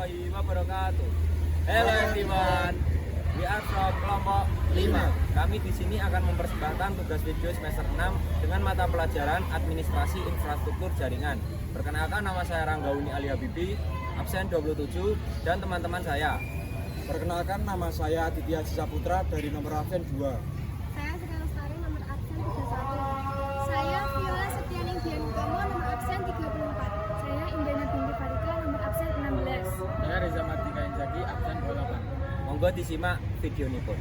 warahmatullahi wabarakatuh. Hello everyone, we are from kelompok 5. Kami di sini akan mempersembahkan tugas video semester 6 dengan mata pelajaran Administrasi Infrastruktur Jaringan. Perkenalkan, nama saya Ranggauni Ali Habibi, absen 27, dan teman-teman saya. Perkenalkan, nama saya Aditya Saputra dari nomor absen 2. Saya Sri Lestari, nomor absen 31. Saya Viola Setianing Dian Utomo, nomor absen 34. Saya Indana Binti Farika, nomor absen 16. Saya Reza Martika Inzaki, absen 28. Monggo disimak video ini pun.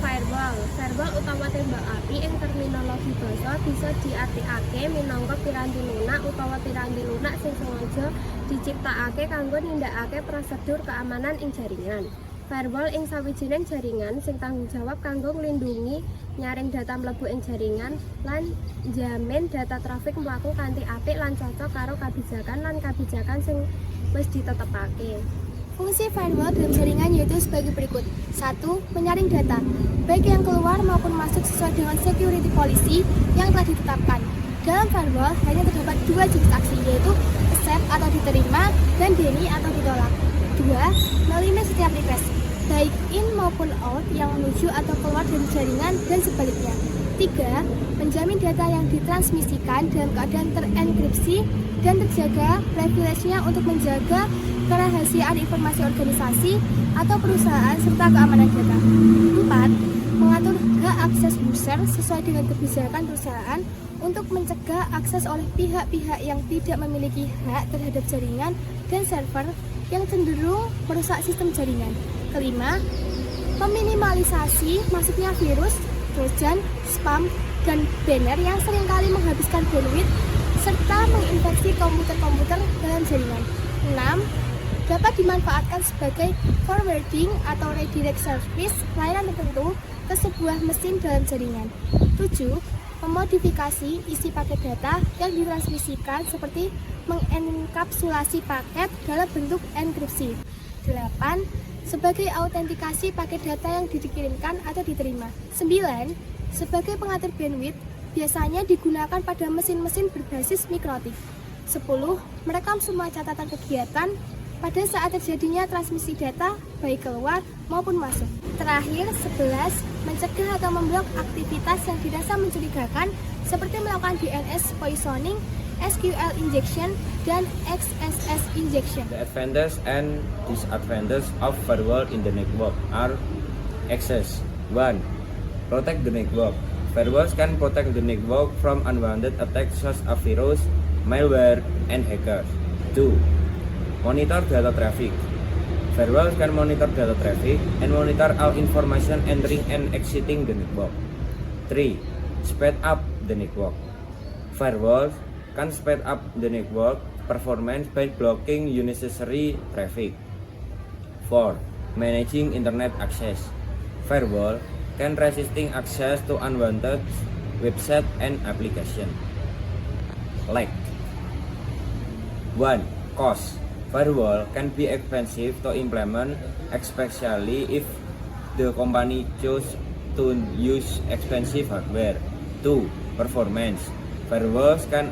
Firewall utawa tembak api ing terminologi basa bisa diartikake minangka piranti lunak utawa piranti lunak sing sengaja diciptakake kanggo nindakake prosedur keamanan ing jaringan. Firewall ing sawijining jaringan sing tanggung jawab kanggo nglindhungi nyaring data mlebu ing jaringan lan njamin data trafik mlaku kanthi apik lan cocok karo kabijakan sing wis ditetepake. Fungsi firewall dalam jaringan yaitu sebagai berikut. 1. Menyaring data, baik yang keluar maupun masuk sesuai dengan security policy yang telah ditetapkan. Dalam firewall hanya terdapat dua jenis aksi, yaitu accept atau diterima dan deny atau ditolak. 2. Melimit setiap request, baik in maupun out yang menuju atau keluar dari jaringan dan sebaliknya. 3. Menjamin data yang ditransmisikan dalam keadaan terenkripsi dan terjaga privilege-nya untuk menjaga kerahasiaan informasi organisasi atau perusahaan serta keamanan data. 4. Mengatur hak akses user sesuai dengan kebijakan perusahaan untuk mencegah akses oleh pihak-pihak yang tidak memiliki hak terhadap jaringan dan server yang cenderung merusak sistem jaringan. 5. Meminimalisasi masuknya virus, trojan, spam, dan banner yang seringkali menghabiskan bandwidth serta menginfeksi komputer-komputer dalam jaringan. 6. Dapat dimanfaatkan sebagai forwarding atau redirect service layanan tertentu ke sebuah mesin dalam jaringan. 7. Memodifikasi isi paket data yang ditransmisikan seperti mengenkapsulasi paket dalam bentuk enkripsi. 8. Sebagai autentikasi paket data yang dikirimkan atau diterima. 9. Sebagai pengatur bandwidth, biasanya digunakan pada mesin-mesin berbasis mikrotik. 10. Merekam semua catatan kegiatan pada saat terjadinya transmisi data, baik keluar maupun masuk. Terakhir, 11. Mencegah atau memblok aktivitas yang dirasa mencurigakan seperti melakukan DNS poisoning, SQL injection, dan XSS injection. The advantages and disadvantages of firewall in the network are: access. 1. Protect the network. Firewalls can protect the network from unwanted attacks such as virus, malware, and hackers. 2. Monitor data traffic. Firewalls can monitor data traffic and monitor all information entering and exiting the network. 3. Speed up the network. Firewalls can speed up the network performance by blocking unnecessary traffic. 4. Managing internet access. Firewall can resisting access to unwanted website and application. Like 1. Cost. Firewall can be expensive to implement, especially if the company choose to use expensive hardware. 2. Performance. Firewalls can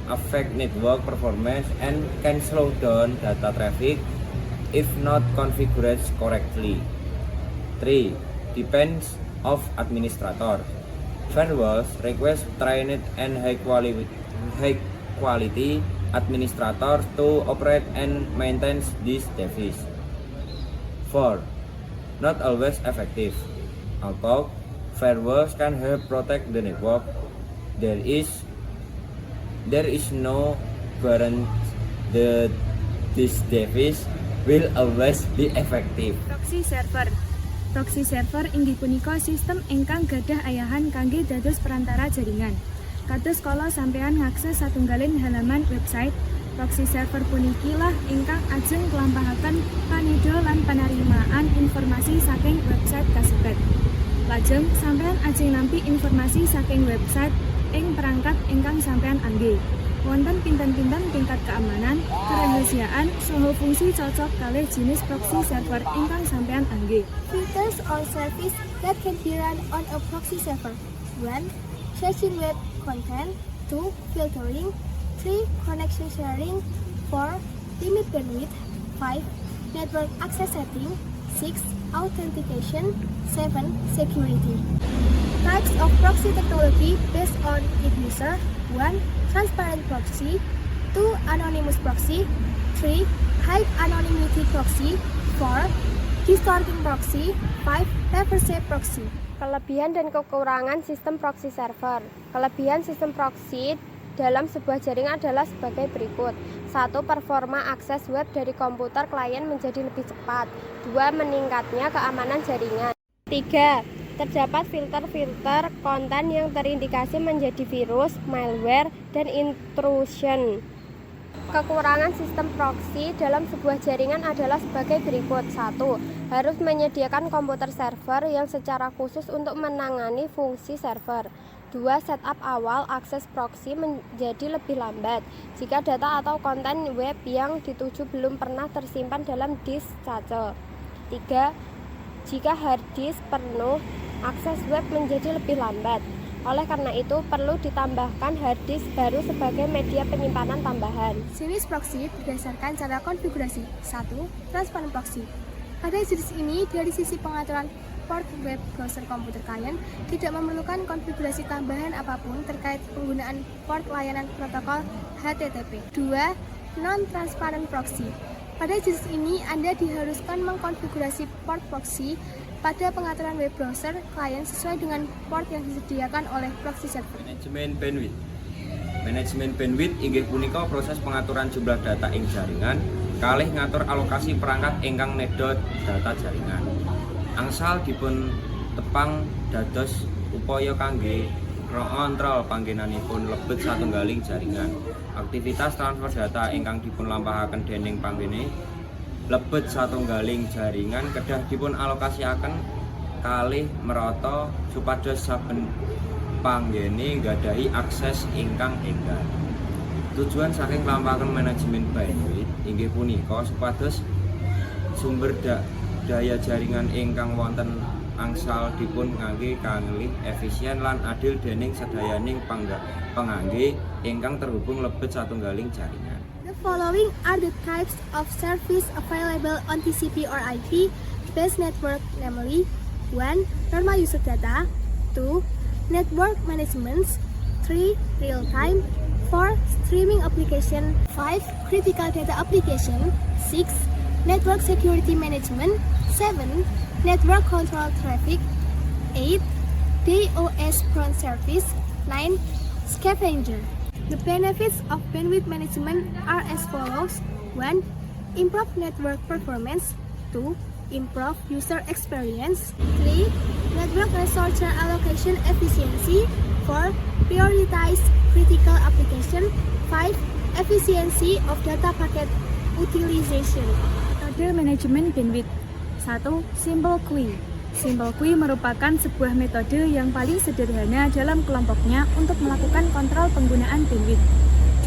affect network performance and can slow down data traffic if not configured correctly. 3. Depends of administrator. Firewalls request trained and high quality administrators to operate and maintain this device. 4. Not always effective. Although firewalls can help protect the network, there is no guarantee that this device will always be effective. Proxy server. Proxy server inggih punika sistem ingkang gadah ayahan kangge dados perantara jaringan. Kados kala sampeyan ngakses satunggaling halaman website, proxy server punikilah ingkang ajeng kelampahaken panidha lan panerimaan informasi saking website kasebut. Lajeng sampeyan ajeng nampi informasi saking website ing perangkat ingkang sampeyan anggih. Wonten pinten-pinten tingkat keamanan, kerahasiaan, saha fungsi cocok kalih jenis proxy server ingkang sampeyan anggih. Filters or service that can be run on a proxy server. 1. Session web content. 2. Filtering. 3. Connection sharing. 4. Limit bandwidth. 5. Network access setting. 6. Authentication. 7. Security. Types of proxy technology based on its user. 1. Transparent proxy. 2. Anonymous proxy. 3. High anonymity proxy. 4. Distorting proxy. 5. Reverse proxy. Kelebihan dan kekurangan sistem proxy server. Kelebihan sistem proxy dalam sebuah jaringan adalah sebagai berikut. 1. Performa akses web dari komputer klien menjadi lebih cepat. 2. Meningkatnya keamanan jaringan. 3. Terdapat filter-filter konten yang terindikasi menjadi virus, malware, dan intrusion. Kekurangan sistem proxy dalam sebuah jaringan adalah sebagai berikut. 1. Harus menyediakan komputer server yang secara khusus untuk menangani fungsi server. 2. Setup awal akses proxy menjadi lebih lambat jika data atau konten web yang dituju belum pernah tersimpan dalam disk cache. 3. Jika hard disk penuh, akses web menjadi lebih lambat. Oleh karena itu, perlu ditambahkan hard disk baru sebagai media penyimpanan tambahan. Jenis proxy berdasarkan cara konfigurasi. 1. Transparent proxy. Pada jenis ini, dari sisi pengaturan port web browser komputer klien tidak memerlukan konfigurasi tambahan apapun terkait penggunaan port layanan protokol HTTP. 2. Non-transparent proxy. Pada jenis ini, Anda diharuskan mengkonfigurasi port proxy pada pengaturan web browser klien sesuai dengan port yang disediakan oleh proxy server. Manajemen bandwidth. Manajemen bandwidth inggih punika proses pengaturan jumlah data ing jaringan kalih ngatur alokasi perangkat ingkang nedha data jaringan. Angsal dipun tepang dados upaya kangge ngontrol panggenanipun lebet satunggaling jaringan. Aktivitas transfer data ingkang dipun lampahaken dening panggene lebet satunggaling jaringan kedah dipun alokasiaken kalih merata supados saben panggene nggadahi akses ingkang enggal. Tujuan saking lampahaken manajemen bandwidth inggih punika supados sumber daya jaringan ingkang wonten angsal dipun ngangge kanggih efisien lan adil dening sedayaning pangangge ingkang terhubung lebet satunggaling jaringan. The following are the types of service available on TCP or IP based network, namely 1. Normal user data. 2. Network management. 3. Real time. 4. Streaming application. 5. Critical data application. 6. Network security management. 7. Network control traffic. 8. DOS prone service. 9. Scavenger. The benefits of bandwidth management are as follows. 1. Improve network performance. 2. Improve user experience. 3. Network resource allocation efficiency. 4. Prioritize critical application. 5. Efficiency of data packet utilization. Metode manajemen bandwidth. 1. Simple Queue. Simple Queue merupakan sebuah metode yang paling sederhana dalam kelompoknya untuk melakukan kontrol penggunaan bandwidth.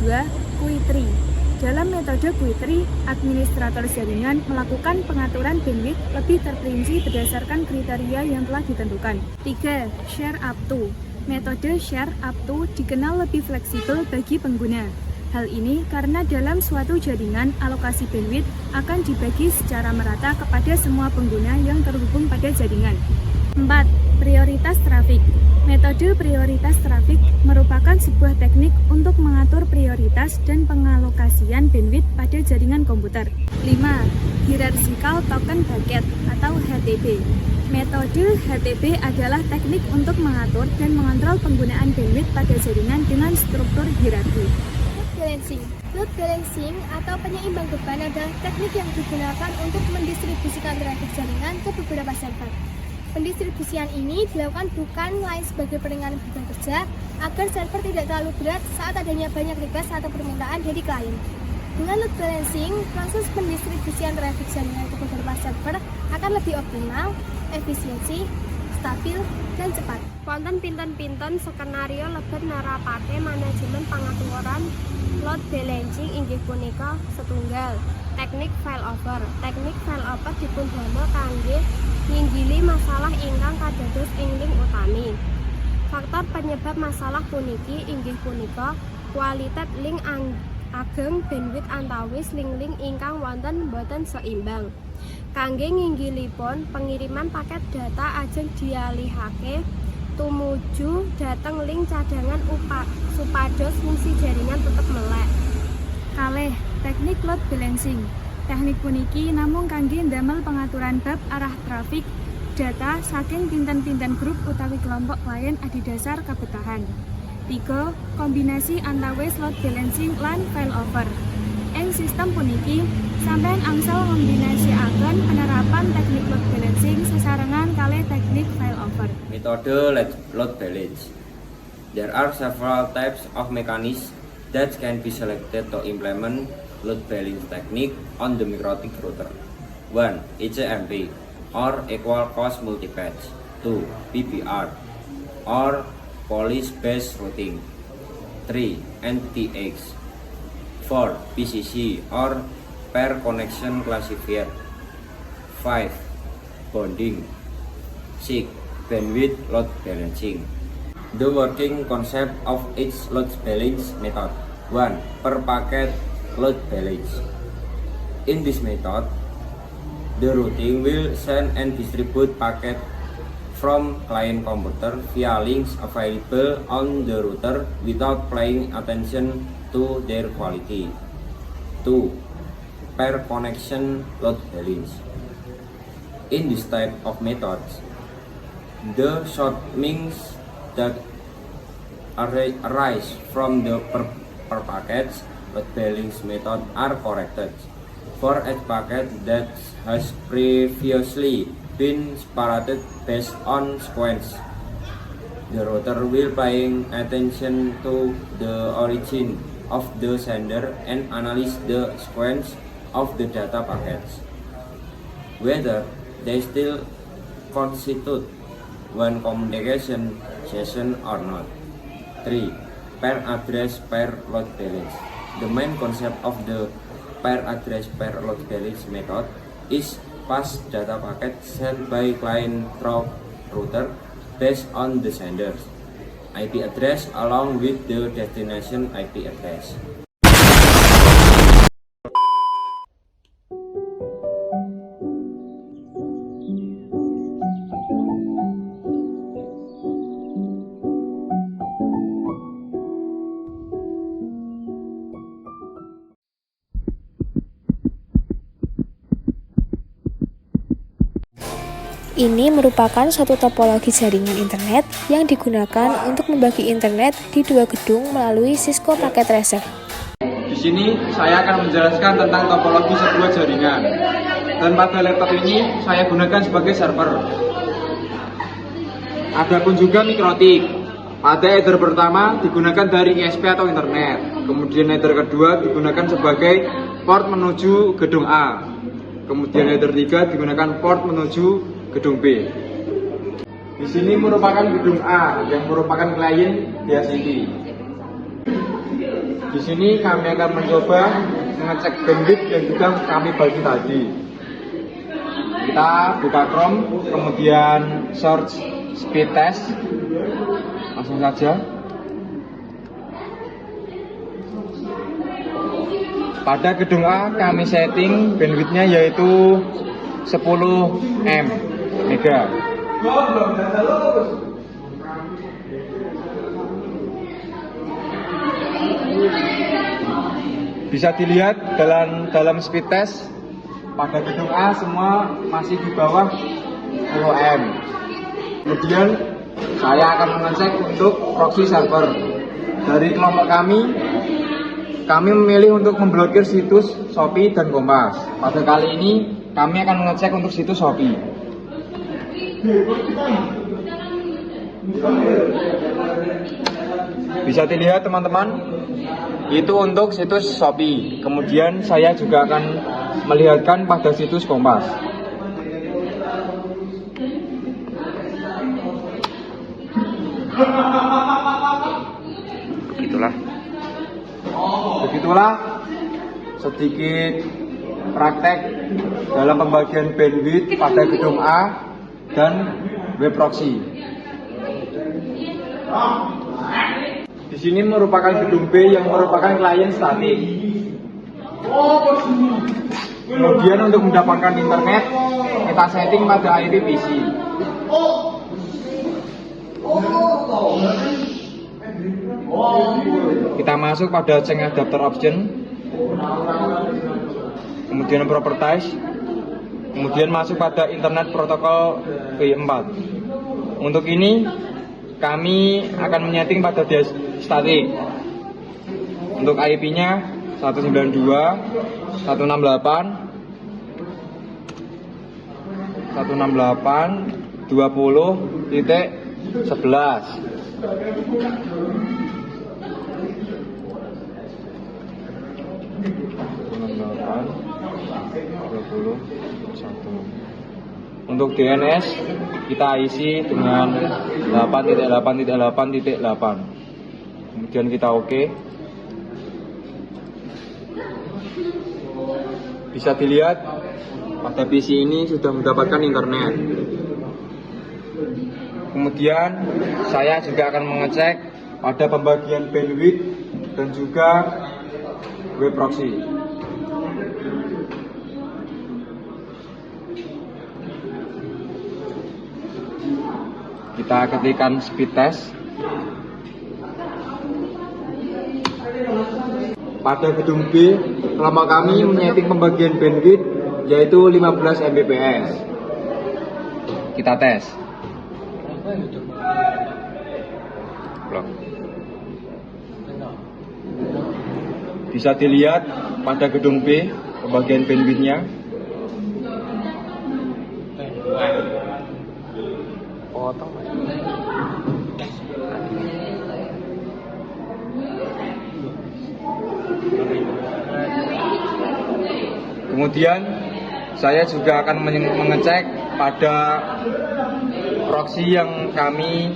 2. Queue tree. Dalam metode Queue tree, administrator jaringan melakukan pengaturan bandwidth lebih terperinci berdasarkan kriteria yang telah ditentukan. 3. Share up to. Metode share up to dikenal lebih fleksibel bagi pengguna. Hal ini karena dalam suatu jaringan, alokasi bandwidth akan dibagi secara merata kepada semua pengguna yang terhubung pada jaringan. 4. Prioritas trafik. Metode prioritas trafik merupakan sebuah teknik untuk mengatur prioritas dan pengalokasian bandwidth pada jaringan komputer. 5. Hierarchical Token Bucket atau HTB. Metode HTB adalah teknik untuk mengatur dan mengontrol penggunaan bandwidth pada jaringan dengan struktur hierarki. Balancing. Load balancing atau penyeimbang beban adalah teknik yang digunakan untuk mendistribusikan trafik jaringan ke beberapa server. Pendistribusian ini dilakukan bukan lain sebagai peringanan beban kerja agar server tidak terlalu berat saat adanya banyak request atau permintaan dari klien. Dengan load balancing, proses pendistribusian traffic jaringan ke beberapa server akan lebih optimal, efisiensi, stabil, dan cepat. Wonten pinten-pinten skenario lebet nerapake manajemen pangaturan load balancing inggih punika setunggal. Teknik failover. Teknik failover dipundamel kangge nginggili masalah ingkang kadados ing link utami. Faktor penyebab masalah puniki inggih punika kualitas link ageng bandwidth antawis link-link ingkang wonten boten seimbang. Kangge nginggilipun pengiriman paket data ajeng dialihake tumuju dhateng link cadangan supados fungsi jaringan tetep melek. Kalih, teknik load balancing. Teknik puniki namung kangge ndamel pengaturan bab arah trafik data saking pinten-pinten grup utawi kelompok klien adhedhasar kabetahan. 3. Kombinasi antawis load balancing lan failover. Ing sistem puniki, sampeyan angsal kombinasiaken penerapan teknik load balancing sesarengan kalih teknik failover. Metode load balance. There are several types of mechanisms that can be selected to implement load balance technique on the MikroTik router. 1. ECMP or equal cost multipatch. 2. PBR or policy based routing. 3. NTX. 4. PCC or pair connection classifier. 5. Bonding. 6. Bandwidth load balancing. The working concept of each load balance method. 1. Per packet load balance. In this method, the routing will send and distribute packet from client computer via links available on the router without paying attention to their quality. 2. Pair connection load balance. In this type of methods, the shortcomings that arise from the per package load balance method are corrected. For each packet that has previously been separated based on sequence, the router will paying attention to the origin of the sender and analyze the sequence of the data packets, whether they still constitute one communication session or not. 3. Pair address pair load balance. The main concept of the pair address pair load balance method is pass data packet sent by client through router based on the sender's IP address along with the destination IP address. Ini merupakan satu topologi jaringan internet yang digunakan untuk membagi internet di dua gedung melalui Cisco Packet Tracer. Di sini saya akan menjelaskan tentang topologi sebuah jaringan. Dan pada laptop ini saya gunakan sebagai server. Adapun juga MikroTik. Pada header pertama digunakan dari ISP atau internet. Kemudian header kedua digunakan sebagai port menuju gedung A. Kemudian header 3 digunakan port menuju gedung B. Di sini merupakan gedung A yang merupakan klien DHCP. Di sini kami akan mencoba mengecek bandwidth yang sudah kami bagi tadi. Kita buka Chrome, kemudian search speed test. Langsung saja. Pada gedung A kami setting bandwidthnya yaitu 10 mega. Bisa dilihat dalam speed test pada gedung A semua masih di bawah 10 M. Kemudian saya akan mengecek untuk proxy server. Dari kelompok kami memilih untuk memblokir situs Shopee dan Kompas. Pada kali ini kami akan mengecek untuk situs Shopee. Bisa dilihat teman-teman, itu untuk situs Shopee. Kemudian saya juga akan melihatkan pada situs Kompas. Begitulah sedikit praktek dalam pembagian bandwidth pada gedung A dan web proxy. Di sini merupakan gedung B yang merupakan klien statik. Kemudian untuk mendapatkan internet, kita setting pada IP PC. Kita masuk pada change adapter option, kemudian properties, kemudian masuk pada internet protokol V4. Untuk ini kami akan menyeting pada desk static. Untuk IP-nya 168.20.11. Untuk DNS kita isi dengan 8.8.8.8. Kemudian kita oke. Bisa dilihat pada PC ini sudah mendapatkan internet. Kemudian saya juga akan mengecek pada pembagian bandwidth dan juga web proxy. Kita ketikkan speed test. Pada gedung B, kelompok kami menyeting pembagian bandwidth yaitu 15 Mbps. Kita tes. Bisa dilihat pada gedung B pembagian bandwidthnya. Kemudian saya juga akan mengecek pada proxy yang kami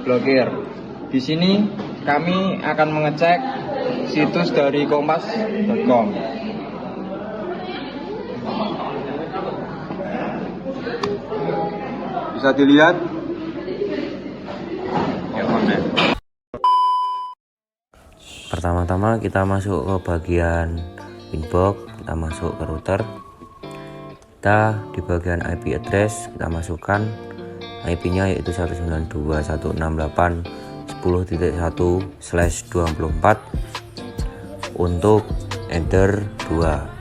blokir. Di sini kami akan mengecek situs dari kompas.com. Bisa dilihat. Pertama-tama kita masuk ke bagian inbox, kita masuk ke router. Kita di bagian IP address kita masukkan IP-nya yaitu 192.168.10.1/24 untuk enter 2.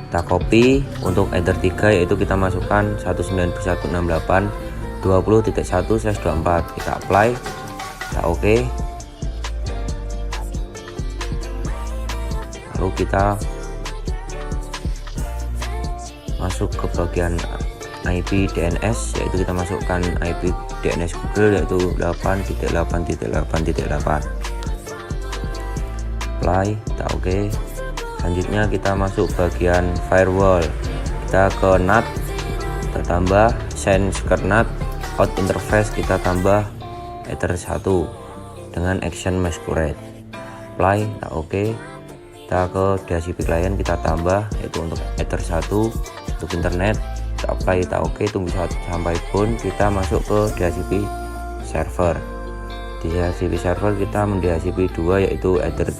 Kita copy untuk enter 3 yaitu kita masukkan 192.168.20.1/24. Kita apply, kita oke. Lalu kita masuk ke bagian IP DNS yaitu kita masukkan IP DNS Google yaitu 8.8.8.8. Apply, kita oke. Selanjutnya kita masuk bagian firewall, kita ke NAT, kita tambah send secret NAT, out interface kita tambah ether 1 dengan action masquerade. Apply, kita oke. Kita ke DHCP client kita tambah yaitu untuk ether 1 untuk internet, kita apply, kita oke. Tunggu sampai pun kita masuk ke DHCP server. Di DHCP server kita mendhcp 2 yaitu ether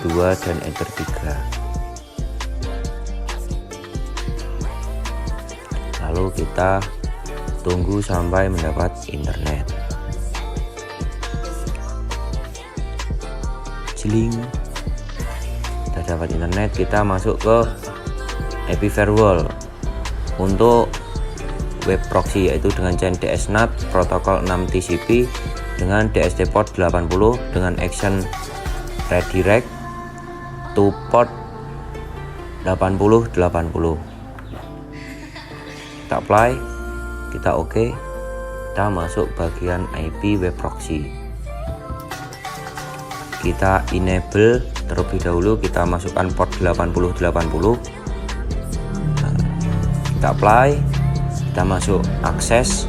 2 dan ether 3. Lalu kita tunggu sampai mendapat internet. Ciling, kita dapat internet. Kita masuk ke IP firewall untuk web proxy yaitu dengan chain DSNAT protokol 6 TCP dengan DST port 80 dengan action redirect to port 8080. Kita apply, kita oke, kita masuk bagian IP web proxy. Kita enable terlebih dahulu, kita masukkan port 8080. Nah, kita apply, kita masuk akses.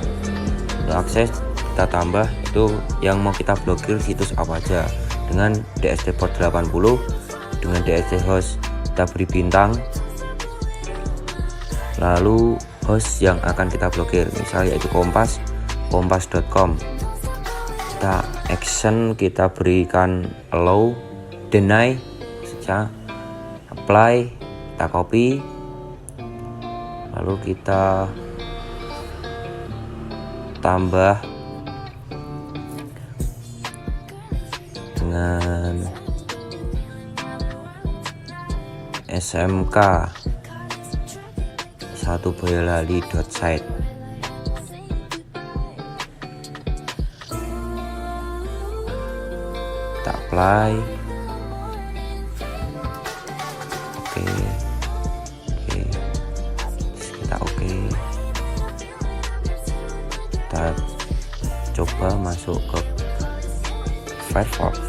Untuk akses kita tambah itu yang mau kita blokir situs apa aja dengan DSD port 80, dengan DSD host kita beri bintang, lalu host yang akan kita blokir misalnya yaitu kompas.com. Kita action, kita berikan allow, deny saja, apply, kita copy, lalu kita tambah dengan smk 1boyolali.site. Kita apply, oke, kita oke, kita coba masuk ke Firefox.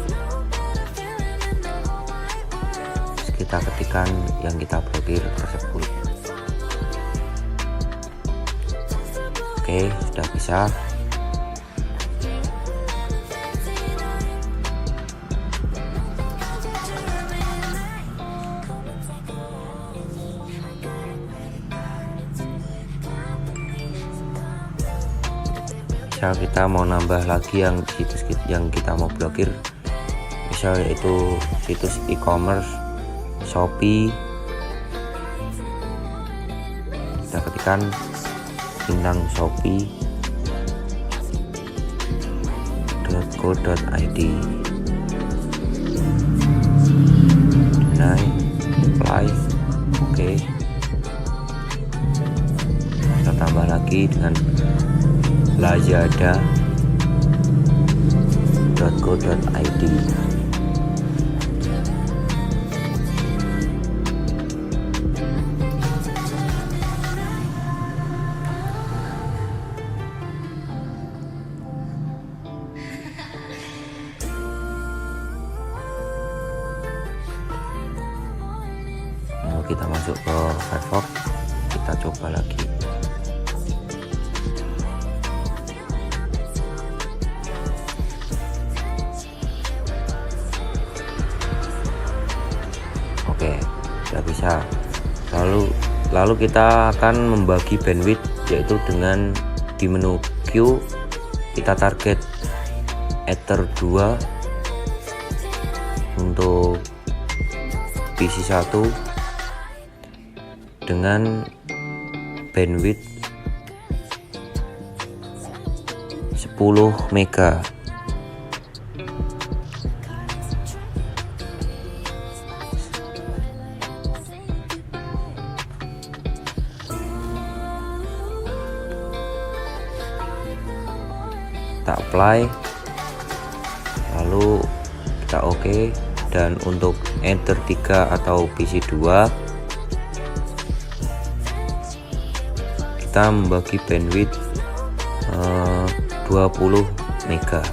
Kita ketikkan yang kita blokir tersebut. Oke, sudah bisa. Misal kita mau nambah lagi yang situs yang kita mau blokir, misal yaitu situs e-commerce Shopee, kita ketikkan bintang shopee.co.id, deny, apply, oke. Kita tambah lagi dengan lazada.co.id. Kita masuk ke Firefox, kita coba lagi. Oke, sudah bisa. Lalu kita akan membagi bandwidth, yaitu dengan di menu Q kita target Ether 2 untuk PC 1 dengan bandwidth 10 mega. Kita apply, lalu kita oke. Dan untuk Ether 3 atau PC 2 kita membagi bandwidth 20 mega.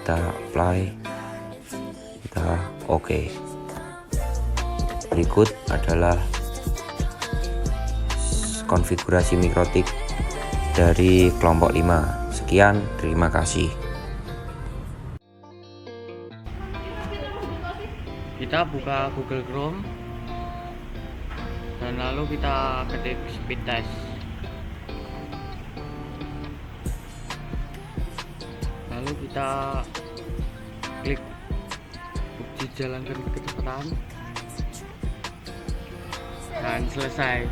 Kita apply, kita oke. Berikut adalah konfigurasi mikrotik dari kelompok 5. Sekian, terima kasih. Kita buka Google Chrome dan lalu kita ketik speed test. Lalu kita klik uji jalankan kecepatan dan selesai.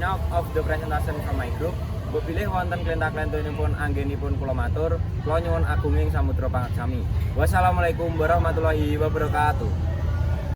enough of the presentation from my group. Mbok bilih wonten klentah-klentunipun anggenipun kula matur, kula nyuwun agunging samudra pangat sami. Wassalamualaikum warahmatullahi wabarakatuh.